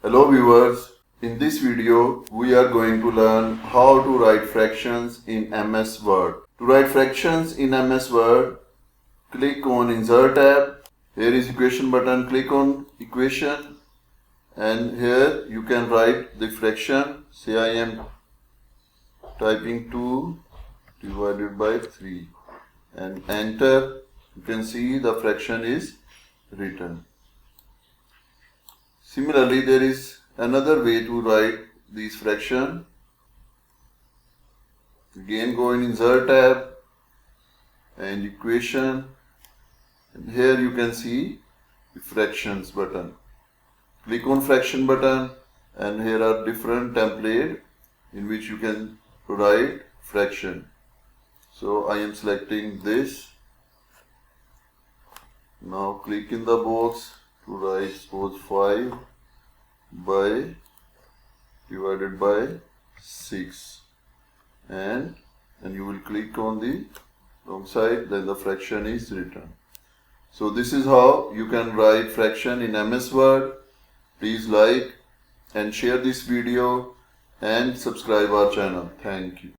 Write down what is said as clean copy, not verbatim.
Hello viewers, in this video we are going to learn how to write fractions in MS Word. To write fractions in MS Word, click on Insert tab. Here is equation button, click on equation and here you can write the fraction. Say I am typing 2 divided by 3 and enter. You can see the fraction is written. Similarly, there is another way to write this fraction. Again go in Insert tab and equation, and here you can see the fractions button. Click on fraction button and here are different templates in which you can write fraction. So I am selecting this. Now click in the box to write suppose 5 by divided by 6 and you will click on the wrong side, then the fraction is written. So this is how you can write fraction in MS Word. Please like and share this video and subscribe our channel. Thank you.